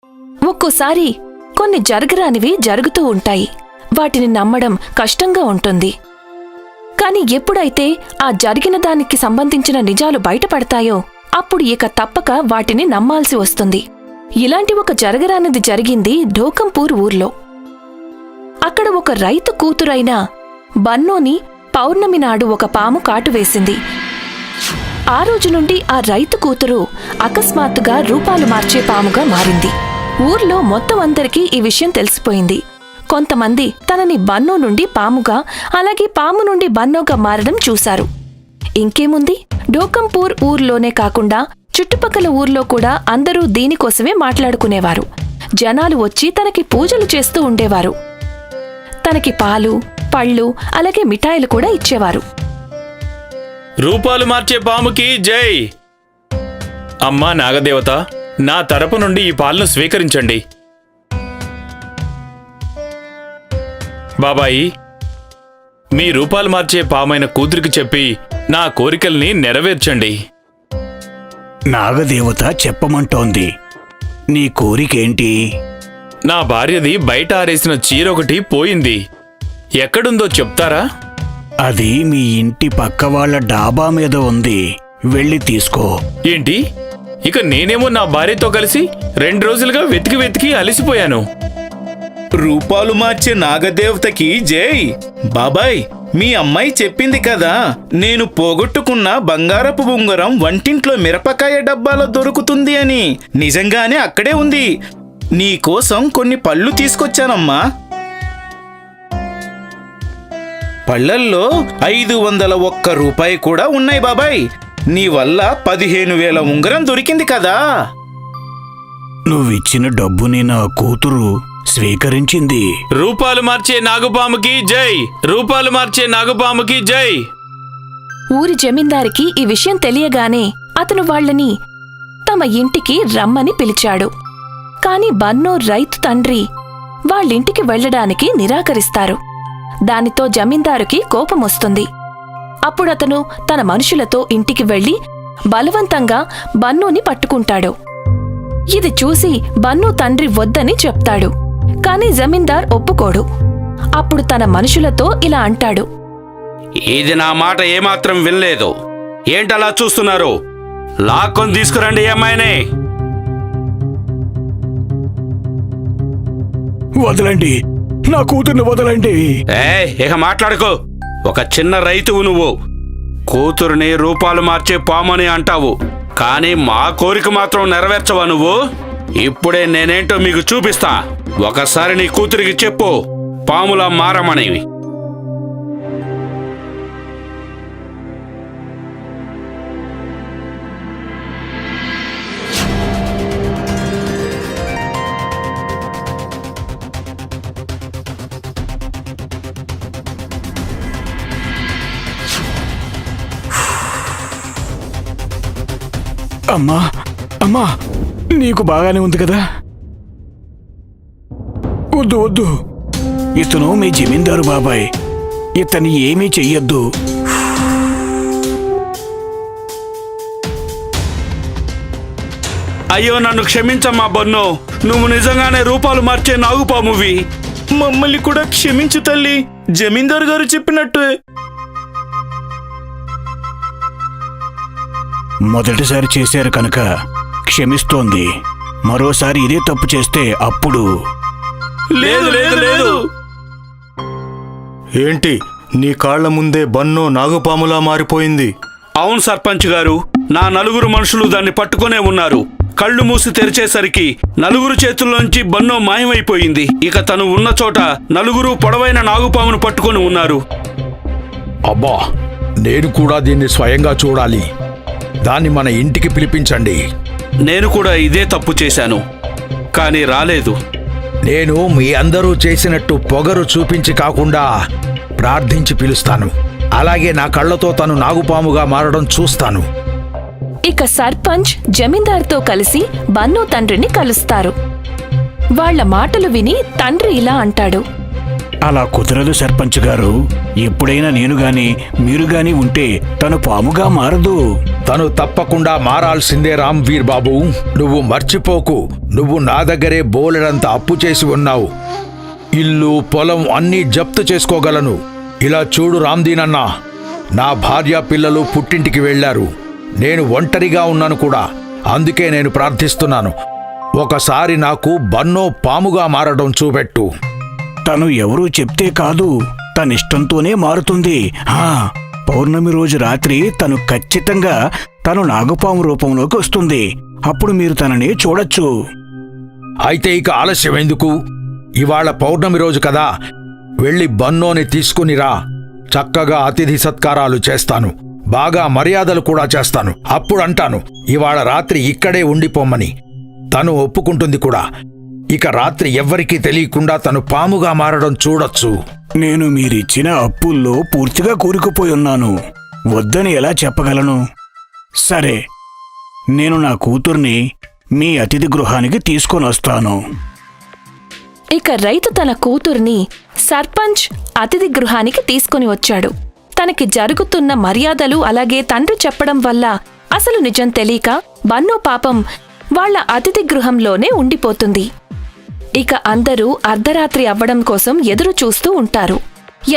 ఒక్కోసారి కొన్ని జరగరానివి జరుగుతూ ఉంటాయి. వాటిని నమ్మడం కష్టంగా ఉంటుంది. కాని ఎప్పుడైతే ఆ జరిగిన దానికి సంబంధించిన నిజాలు బయటపడతాయో అప్పుడు ఇక తప్పక వాటిని నమ్మాల్సి వస్తుంది. ఇలాంటి ఒక జరగరానిది జరిగింది ఢోకంపూర్ ఊర్లో. అక్కడ ఒక రైతు కూతురైన బన్నోని పౌర్ణమి నాడు ఒక పాము కాటువేసింది. ఆ రోజు నుండి ఆ రైతు కూతురు అకస్మాత్తుగా రూపాలు మార్చే పాముగా మారింది. ఊర్లో మొత్తం అందరికీ ఈ విషయం తెలిసిపోయింది. కొంతమంది తనని బన్నో నుండి పాముగా, అలాగే పాము నుండి బన్నోగా మారడం చూశారు. ఇంకేముంది, ఢోకంపూర్ ఊర్లోనే కాకుండా చుట్టుపక్కల ఊర్లో కూడా అందరూ దీనికోసమే మాట్లాడుకునేవారు. జనాలు వచ్చి తనకి పూజలు చేస్తూ ఉండేవారు. తనకి పాలు, పళ్ళు, అలాగే మిఠాయిలు కూడా ఇచ్చేవారు. రూపాలు మార్చే పాముకి జై! అమ్మా నాగదేవత, నా తరపు నుండి ఈ పాలను స్వీకరించండి. బాబాయి, మీ రూపాలు మార్చే పామైన కూతురికి చెప్పి నా కోరికల్ని నెరవేర్చండి. నాగదేవత చెప్పమంటోంది. నీ కోరికేంటి? నా భార్యది బయట ఆరేసిన చీర ఒకటి పోయింది. ఎక్కడుందో చెప్తారా? అది మీ ఇంటి పక్క వాళ్ళ డాబా మీద ఉంది. వెళ్ళి తీసుకో. ఏంటి? ఇక నేనేమో నా భార్యతో కలిసి 2 రోజులుగా వెతికి వెతికి అలసిపోయాను. రూపాలు మార్చే నాగదేవతకి జై! బాబాయ్, మీ అమ్మాయి చెప్పింది కదా, నేను పోగొట్టుకున్న బంగారపు ఉంగరం వంటింట్లో మిరపకాయ డబ్బాలో దొరుకుతుంది అని. నిజంగానే అక్కడే ఉంది. నీకోసం కొన్ని పళ్ళు తీసుకొచ్చానమ్మా. పళ్ళల్లో 501 రూపాయి కూడా ఉన్నాయి బాబాయ్. నీ వల్ల 15,000 ఉంగరం దొరికింది కదా. నువ్విచ్చిన డబ్బుని నా కూతురు స్వీకరించింది. రూపాలు మార్చే నాగుపాముకి జై! రూపాలు మార్చే నాగుపాముకి జై! ఊరి జమీందారికి ఈ విషయం తెలియగానే అతను వాళ్లని తమ ఇంటికి రమ్మని పిలిచాడు. కాని బన్నో రైతు తండ్రి వాళ్ళింటికి వెళ్లడానికి నిరాకరిస్తారు. దానితో జమీందారుకి కోపమొస్తుంది. అప్పుడతను తన మనుషులతో ఇంటికి వెళ్లి బలవంతంగా బన్నోని పట్టుకుంటాడు. ఇది చూసి బన్నో తండ్రి వద్దని చెప్తాడు. కాని జమీందార్ ఒప్పుకోడు. అప్పుడు తన మనుషులతో ఇలా అంటాడు. ఇది నా మాట ఏమాత్రం వినలేదు. ఏంటలా చూస్తున్నారు? లాక్కొని తీసుకురండి అమ్మాయినే. వదలండి, నా కూతుర్ని వదలండి. ఇక మాట్లాడుకో. ఒక చిన్న రైతువు నువ్వు. కూతురుని రూపాలు మార్చే పామని అంటావు, కానీ మా కోరిక మాత్రం నెరవేర్చవా నువ్వు? ఇప్పుడే నేనేంటో మీకు చూపిస్తా. ఒకసారి నీ కూతురికి చెప్పు, పాములా మారమనేవి. అమ్మా, అమ్మా, నీకు బాగానే ఉంది కదా? వద్దు వద్దు, ఇతను మీ జమీందారు బాబాయ్. ఇతని ఏమీ చెయ్యొద్దు. అయ్యో, నన్ను క్షమించమ్మా బన్నో. నువ్వు నిజంగానే రూపాలు మార్చే నాగుపామువి. మమ్మల్ని కూడా క్షమించు తల్లి. జమీందారు గారు చెప్పినట్టు. మొదటిసారి చేశారు కనుక క్షమిస్తోంది. మరోసారి ఇదే తప్పు చేస్తే అప్పుడు. లేదు లేదు లేదు. ఏంటి, నీ కాళ్ల ముందే బన్నో నాగుపాములా మారిపోయింది? అవును సర్పంచ్ గారు, నా 4 మనుషులు దాన్ని పట్టుకునే ఉన్నారు. కళ్ళు మూసి తెరిచేసరికి 4 చేతుల్లోంచి బన్నో మాయమైపోయింది. ఇక తను ఉన్న చోట 4 పొడవైన నాగుపామును పట్టుకొని ఉన్నారు. అబ్బా, నేను కూడా దీన్ని స్వయంగా చూడాలి. దాన్ని మన ఇంటికి పిలిపించండి. నేను కూడా ఇదే తప్పు చేశాను, కానీ రాలేదు. నేను మీ అందరూ చేసినట్టు పొగరు చూపించి కాకుండా ప్రార్థించి పిలుస్తాను. అలాగే నా కళ్ళతో తను నాగుపాముగా మారడం చూస్తాను. ఇక సర్పంచ్ జమీందార్తో కలిసి బన్నో తండ్రిని కలుస్తారు. వాళ్ల మాటలు విని తండ్రి ఇలా అంటాడు. అలా కుదరదు సర్పంచ్ గారు. ఎప్పుడైనా నేను గాని మీరు గాని ఉంటే తను పాముగా మారదు. తను తప్పకుండా మారాల్సిందే రామ్వీర్ బాబు. నువ్వు మర్చిపోకు, నువ్వు నా దగ్గరే బోలెడంత అప్పు చేసి ఉన్నావు. ఇల్లు పొలం అన్నీ జప్తు చేసుకోగలను. ఇలా చూడు రామ్దీన్ అన్నా, నా భార్య పిల్లలు పుట్టింటికి వెళ్లారు. నేను ఒంటరిగా ఉన్నాను కూడా. అందుకే నేను ప్రార్థిస్తున్నాను, ఒకసారి నాకు బన్నో పాముగా మారడం చూపెట్టు. తను ఎవరూ చెప్తే కాదు, తనిష్టంతోనే మారుతుంది. పౌర్ణమి రోజు రాత్రి తను ఖచ్చితంగా తను నాగపాము రూపంలోకి వస్తుంది. అప్పుడు మీరు తనని చూడొచ్చు. అయితే ఇక ఆలస్యం ఎందుకు? ఇవాళ పౌర్ణమి రోజు కదా, వెళ్ళి బన్నోని తీసుకునిరా. చక్కగా అతిథి సత్కారాలు చేస్తాను, బాగా మర్యాదలు కూడా చేస్తాను. అప్పుడు అంటాను, ఇవాళ రాత్రి ఇక్కడే ఉండిపోమ్మని. తను ఒప్పుకుంటుంది కూడా. ఇక రాత్రి ఎవ్వరికీ తెలియకుండా తను పాముగా మారడం చూడొచ్చు. నేను మీరిచ్చిన అప్పుల్లో పూర్తిగా కూరుకుపోయి ఉన్నాను. వద్దని ఎలా చెప్పగలను? సరే, నేను నా కూతుర్ని మీ అతిథి గృహానికి తీసుకొని వస్తాను. ఇక రైతు తన కూతుర్ని సర్పంచ్ అతిథి గృహానికి తీసుకుని వచ్చాడు. తనకి జరుగుతున్న మర్యాదలు అలాగే తండ్రి చెప్పడం వల్ల అసలు నిజం తెలియక బన్నో పాపం వాళ్ల అతిథి గృహంలోనే ఉండిపోతుంది. ఇక అందరూ అర్ధరాత్రి అవ్వడం కోసం ఎదురు చూస్తూ ఉంటారు.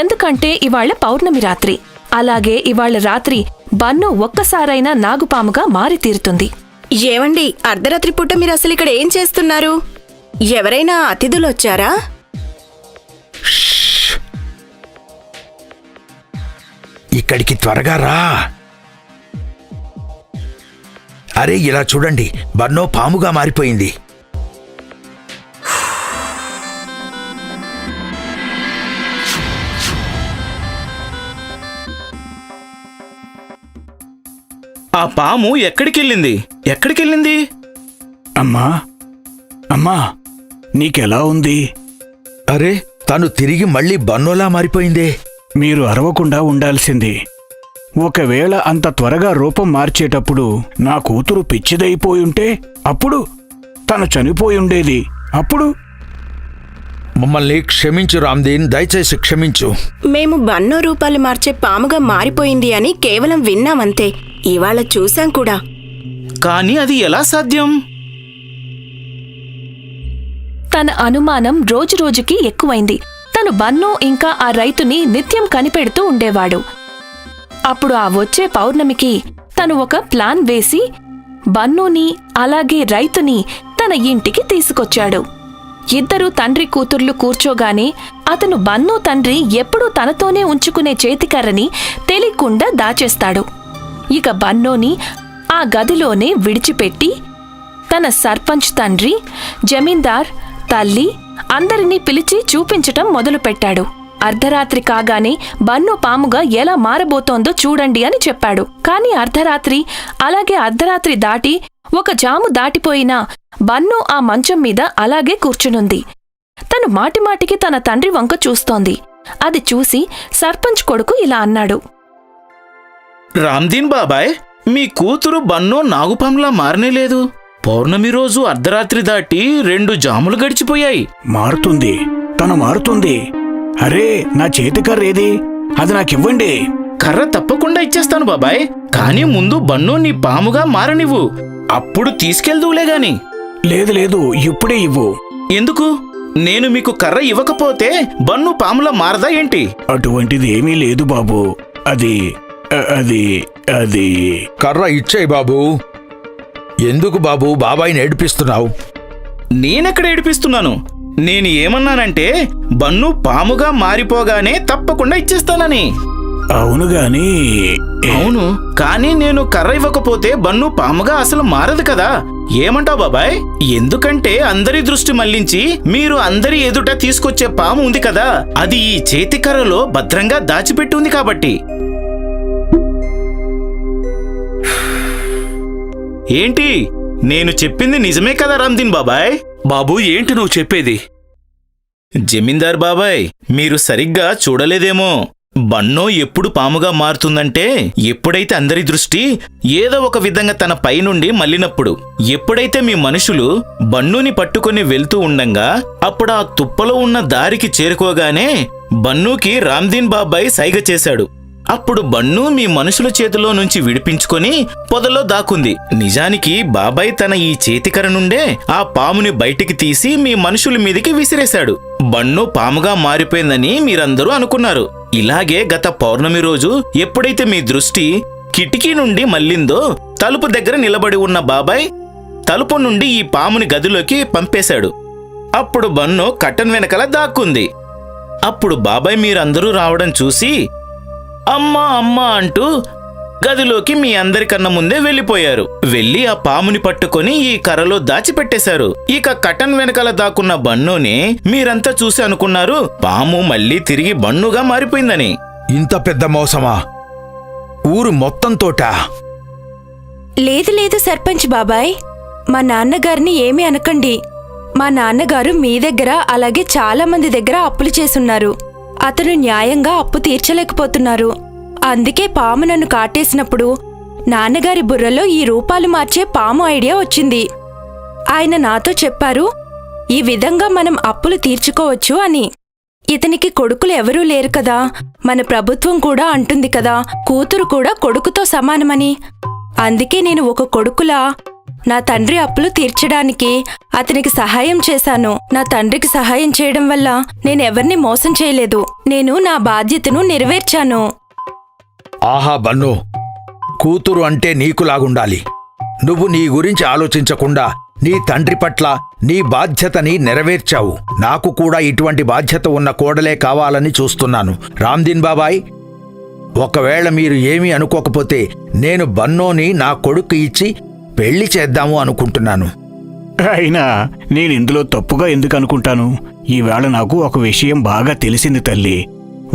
ఎందుకంటే ఇవాళ పౌర్ణమి రాత్రి. అలాగే ఇవాళ రాత్రి బన్నో ఒక్కసారైనా నాగుపాముగా మారి తీరుతుంది. ఏవండి, అర్ధరాత్రి పూట మీరు అసలు ఇక్కడ ఏం చేస్తున్నారు? ఎవరైనా అతిథులొచ్చారా? ఇక్కడికి త్వరగా రా. అరే, ఇలా చూడండి, బన్నో పాముగా మారిపోయింది. ఆ పాము ఎక్కడికెళ్ళింది? ఎక్కడికెళ్ళింది? అమ్మా, అమ్మా, నీకెలా ఉంది? అరే, తను తిరిగి మళ్ళీ బన్నోలా మారిపోయిందే. మీరు అరవకుండా ఉండాల్సింది. ఒకవేళ అంత త్వరగా రూపం మార్చేటప్పుడు నా కూతురు పిచ్చిదైపోయుంటే అప్పుడు తను చనిపోయుండేది. అప్పుడు మమ్మల్ని క్షమించు రామ్దీన్, దయచేసి క్షమించు. మేము బన్నో రూపాలు మార్చే పాముగా మారిపోయింది అని కేవలం విన్నామంతే. ఇవాళ చూశాం కూడా. కానీ అది ఎలా సాధ్యం? తన అనుమానం రోజురోజుకి ఎక్కువైంది. తను బన్నో ఇంకా ఆ రైతుని నిత్యం కనిపెడుతూ ఉండేవాడు. అప్పుడు ఆ వచ్చే పౌర్ణమికి తను ఒక ప్లాన్ వేసి బన్నోని అలాగే రైతుని తన ఇంటికి తీసుకొచ్చాడు. ఇద్దరూ తండ్రి కూతుర్లు కూర్చోగానే అతను బన్నో తండ్రి ఎప్పుడూ తనతోనే ఉంచుకునే చేతికర్రని తెలియకుండా దాచేస్తాడు. ఇక బన్నోని ఆ గదిలోనే విడిచిపెట్టి తన సర్పంచ్ తండ్రి, జమీందార్, తల్లి అందరినీ పిలిచి చూపించటం మొదలుపెట్టాడు. అర్ధరాత్రి కాగానే బన్నో పాముగా ఎలా మారబోతోందో చూడండి అని చెప్పాడు. కాని అర్ధరాత్రి, అలాగే అర్ధరాత్రి దాటి ఒక జాము దాటిపోయినా బన్నో ఆ మంచం మీద అలాగే కూర్చునుంది. తను మాటిమాటికి తన తండ్రి వంక చూస్తోంది. అది చూసి సర్పంచ్ కొడుకు ఇలా అన్నాడు, రామ్దీన్ బాబాయ్, మీ కూతురు బన్నో నాగుపాములా మారనేలేదు. పౌర్ణమి రోజు అర్ధరాత్రి దాటి 2 జాములు గడిచిపోయాయి. మారుతుంది, తను మారుతుంది. అరే, నా చేతికర్రేది? అది నాకివ్వండి. కర్ర తప్పకుండా ఇచ్చేస్తాను బాబాయ్, కానీ ముందు బన్నో నీ పాముగా మారనివ్వు, అప్పుడు తీసుకెళ్దువులే గాని. లేదు లేదు, ఇప్పుడే ఇవ్వు. ఎందుకు? నేను మీకు కర్ర ఇవ్వకపోతే బన్ను పాములా మారదా ఏంటి? అటువంటిది ఏమీ లేదు బాబు. అది అది అది కర్ర ఇచ్చేయి బాబూ. ఎందుకు బాబూ బాబాయిని ఏడిపిస్తున్నావు? నేనెక్కడ ఏడిపిస్తున్నాను? నేను ఏమన్నానంటే బన్ను పాముగా మారిపోగానే తప్పకుండా ఇచ్చేస్తానని. అవును గాని అవును, కానీ నేను కర్ర ఇవ్వకపోతే బన్ను పాముగా అసలు మారదు కదా. ఏమంటావు బాబాయ్? ఎందుకంటే అందరి దృష్టి మళ్లించి మీరు అందరి ఎదుట తీసుకొచ్చే పాము ఉంది కదా, అది ఈ చేతి కర్రలో భద్రంగా దాచిపెట్టి ఉంది కాబట్టి. ఏంటి, నేను చెప్పింది నిజమే కదా రామ్దీన్ బాబాయ్? బాబూ, ఏంటి నువ్వు చెప్పేది? జమీందార్ బాబాయ్, మీరు సరిగ్గా చూడలేదేమో. బన్నో ఎప్పుడు పాముగా మారుతుందంటే ఎప్పుడైతే అందరి దృష్టి ఏదో ఒక విధంగా తన పై నుండి మళ్ళినప్పుడు. ఎప్పుడైతే మీ మనుషులు బన్నూని పట్టుకొని వెళ్తూ ఉండంగా అప్పుడు ఆ తుప్పలో ఉన్న దారికి చేరుకోగానే బన్నూకి రామ్దీన్ బాబాయ్ సైగ చేశాడు. అప్పుడు బన్నూ మీ మనుషుల చేతిలో నుంచి విడిపించుకొని పొదలో దాక్కుంది. నిజానికి బాబాయ్ తన ఈ చేతికర నుండే ఆ పాముని బయటికి తీసి మీ మనుషుల మీదికి విసిరేశాడు. బన్నూ పాముగా మారిపోయిందని మీరందరూ అనుకున్నారు. ఇలాగే గత పౌర్ణమి రోజు ఎప్పుడైతే మీ దృష్టి కిటికీ నుండి మళ్ళిందో తలుపు దగ్గర నిలబడి ఉన్న బాబాయ్ తలుపు నుండి ఈ పాముని గదిలోకి పంపేశాడు. అప్పుడు బన్నూ కట్టన్ వెనకల దాక్కుంది. అప్పుడు బాబాయ్ మీరందరూ రావడం చూసి అమ్మా అమ్మా అంటూ గదిలోకి మీ అందరికన్నా ముందే వెళ్ళిపోయారు. వెళ్ళి ఆ పాముని పట్టుకొని ఈ కర్రలో దాచిపెట్టేశారు. ఇక కటన్ వెనకాల దాక్కున్న బన్నూని మీరంతా చూసి అనుకున్నారు పాము మళ్ళీ తిరిగి బన్నుగా మారిపోయిందని. ఇంత పెద్ద మోసమా? ఊరు మొత్తంతోటా? లేదు లేదు సర్పంచ్ బాబాయ్, మా నాన్నగారిని ఏమీ అనకండి. మా నాన్నగారు మీ దగ్గర అలాగే చాలా మంది దగ్గర అప్పులు చేసున్నారు. అతను న్యాయంగా అప్పు తీర్చలేకపోతున్నారు. అందుకే పాము నన్ను కాటేసినప్పుడు నాన్నగారి బుర్రలో ఈ రూపాలు మార్చే పాము ఐడియా వచ్చింది. ఆయన నాతో చెప్పారు ఈ విధంగా మనం అప్పులు తీర్చుకోవచ్చు అని. ఇతనికి కొడుకులు ఎవరూ లేరు కదా, మన ప్రభుత్వం కూడా అంటుంది కదా కూతురు కూడా కొడుకుతో సమానమని. అందుకే నేను ఒక కొడుకులా నా తండ్రి అప్పులు తీర్చడానికి అతనికి సహాయం చేశాను. నా తండ్రికి సహాయం చేయడం వల్ల నేనెవర్ని మోసం చేయలేదు. నేను నా బాధ్యతను నెరవేర్చాను. ఆహా బన్ను, కూతురు అంటే నీకులాగుండాలి. నువ్వు నీ గురించి ఆలోచించకుండా నీ తండ్రి పట్ల నీ బాధ్యతని నెరవేర్చావు. నాకు కూడా ఇటువంటి బాధ్యత ఉన్న కోడలే కావాలని చూస్తున్నాను. రామ్దీన్ బాబాయ్, ఒకవేళ మీరు ఏమీ అనుకోకపోతే నేను బన్నోని నా కొడుకు ఇచ్చి పెళ్లి చేద్దాము అనుకుంటున్నాను. అయినా నేనిందులో తప్పుగా ఎందుకు అనుకుంటాను? ఈవేళ నాకు ఒక విషయం బాగా తెలిసింది తల్లి.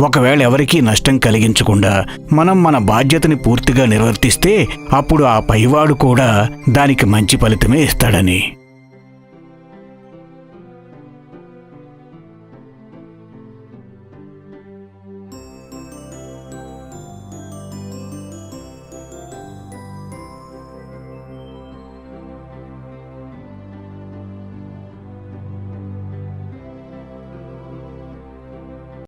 ఒకవేళ ఎవరికీ నష్టం కలిగించకుండా మనం మన బాధ్యతని పూర్తిగా నిర్వర్తిస్తే అప్పుడు ఆ పైవాడు కూడా దానికి మంచి ఫలితమే ఇస్తాడని.